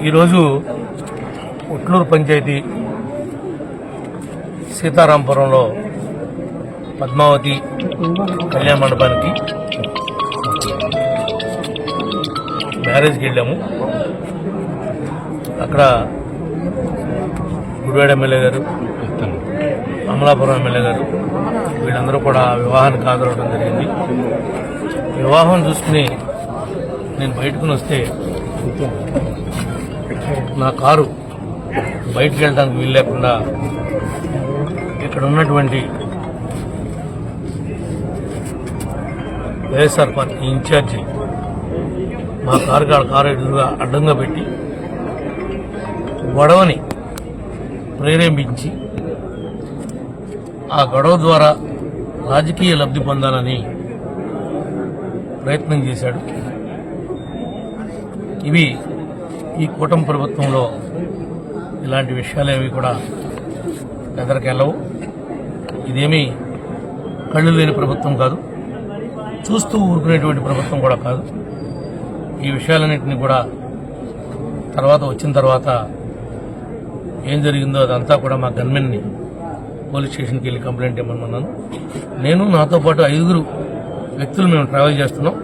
ఈరోజు ఉట్లూరు పంచాయతీ సీతారాంపురంలో పద్మావతి కళ్యాణ మండపానికి మ్యారేజ్కి వెళ్ళాము. అక్కడ గుడివాడ ఎమ్మెల్యే గారు, అమలాపురం ఎమ్మెల్యే గారు వీళ్ళందరూ కూడా వివాహానికి హాజరవడం జరిగింది. వివాహం చూసుకుని నేను బయటకుని వస్తే నా కారు బయటికి వెళ్ళడానికి వీలు లేకుండా ఇక్కడ ఉన్నటువంటి వైఎస్ఆర్ పార్టీ ఇన్ఛార్జి మా కారు ఎదురుగా అడ్డంగా పెట్టి గొడవని ప్రేరేపించి ఆ గొడవ ద్వారా రాజకీయ లబ్ధి పొందాలని ప్రయత్నం చేశాడు. ఇవి ఈ కూటమి ప్రభుత్వంలో ఇలాంటి విషయాలేవి కూడా ఎదరికెళ్ళవు. ఇదేమీ కళ్ళు లేని ప్రభుత్వం కాదు, చూస్తూ ఊరుకునేటువంటి ప్రభుత్వం కూడా కాదు. ఈ విషయాలన్నింటినీ కూడా వచ్చిన తర్వాత ఏం జరిగిందో అదంతా కూడా మా గన్మెన్ని పోలీస్ స్టేషన్కి వెళ్ళి కంప్లైంట్ ఇవ్వమన్నాను. నేను నాతో పాటు 5 వ్యక్తులు మేము ట్రావెల్ చేస్తున్నాం.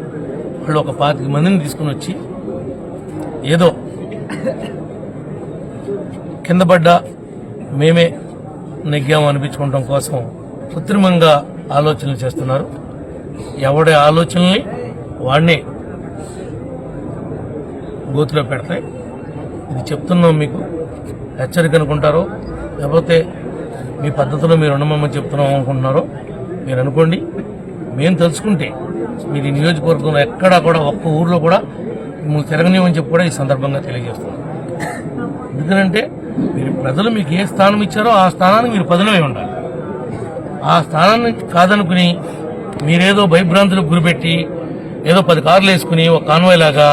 వాళ్ళు ఒక 25 మందిని తీసుకుని వచ్చి ఏదో కింద పడ్డా మేమే నెగ్గాము అనిపించుకోవడం కోసం కృత్రిమంగా ఆలోచనలు చేస్తున్నారు. ఎవడి ఆలోచనల్ని వాడినే గోతులో పెడతాయి. ఇది చెప్తున్నాం, మీకు హెచ్చరిక అనుకుంటారో లేకపోతే మీ పద్ధతిలో మీరు ఉండమని చెప్తున్నాం అనుకుంటున్నారో మీరు అనుకోండి. మేము తెలుసుకుంటే మీరు ఈ నియోజకవర్గంలో ఎక్కడా కూడా ఒక్క ఊర్లో కూడా మిమ్మల్ని తిరగనివ్వని చెప్పి కూడా ఈ సందర్భంగా తెలియజేస్తున్నాం. ఎందుకంటే మీరు ప్రజలు మీకు ఏ స్థానం ఇచ్చారో ఆ స్థానానికి మీరు పదునమై ఉండాలి. ఆ స్థానాన్ని కాదనుకుని మీరేదో భయభ్రాంతులకు గురిపెట్టి ఏదో 10 కార్లు వేసుకుని ఒక కాన్వాయ్ లాగా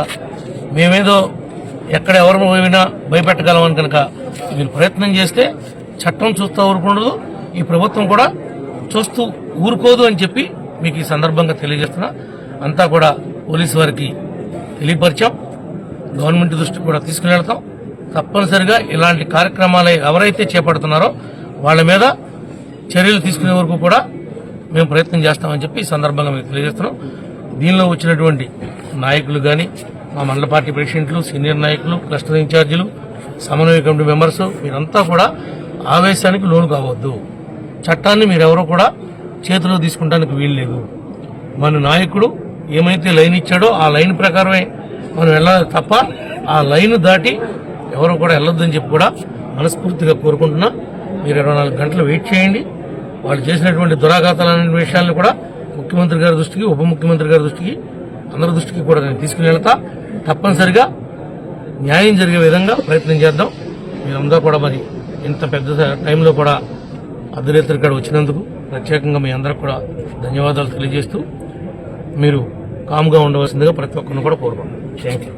మేమేదో ఎక్కడ ఎవరు పోయినా భయపెట్టగలమని కనుక మీరు ప్రయత్నం చేస్తే చట్టం చూస్తూ ఊరుకుండదు, ఈ ప్రభుత్వం కూడా చూస్తూ ఊరుకోదు అని చెప్పి మీకు ఈ సందర్భంగా తెలియజేస్తున్నా. అంతా కూడా పోలీసు వారికి తెలియపరిచాం, గవర్నమెంట్ దృష్టికి కూడా తీసుకుని వెళ్తాం. తప్పనిసరిగా ఇలాంటి కార్యక్రమాలు ఎవరైతే చేపడుతున్నారో వాళ్ళ మీద చర్యలు తీసుకునే వరకు కూడా మేము ప్రయత్నం చేస్తామని చెప్పి ఈ సందర్భంగా మీకు తెలియజేస్తున్నాం. దీనిలో వచ్చినటువంటి నాయకులు కానీ, మా మండల పార్టీ ప్రెసిడెంట్లు, సీనియర్ నాయకులు, క్లస్టర్ ఇన్ఛార్జీలు, సమన్వయ కమిటీ మెంబర్స్ మీరంతా కూడా ఆవేశానికి లోను కావద్దు. చట్టాన్ని మీరెవరూ కూడా చేతిలో తీసుకుంటానికి వీలు లేదు. మన నాయకుడు ఏమైతే లైన్ ఇచ్చాడో ఆ లైన్ ప్రకారమే మనం వెళ్ళాలి తప్ప ఆ లైన్ దాటి ఎవరు కూడా వెళ్ళొద్దని చెప్పి కూడా మనస్ఫూర్తిగా కోరుకుంటున్నా. మీరు 24 గంటలు వెయిట్ చేయండి. వాళ్ళు చేసినటువంటి దురాఘాతాలనే విషయాలను కూడా ముఖ్యమంత్రి గారి దృష్టికి, ఉప ముఖ్యమంత్రి గారి దృష్టికి అందరి దృష్టికి కూడా నేను తీసుకుని వెళ్తా. తప్పనిసరిగా న్యాయం జరిగే విధంగా ప్రయత్నం చేద్దాం. మీరందరూ కూడా మరి ఇంత పెద్ద టైంలో కూడా అర్ధరాత్రి ఇక్కడ వచ్చినందుకు ప్రత్యేకంగా మీ అందరికి కూడా ధన్యవాదాలు తెలియజేస్తూ మీరు కామ్గా ఉండవలసిందిగా ప్రతి ఒక్కరిని కూడా కోరుకుంటున్నాను. Thank you.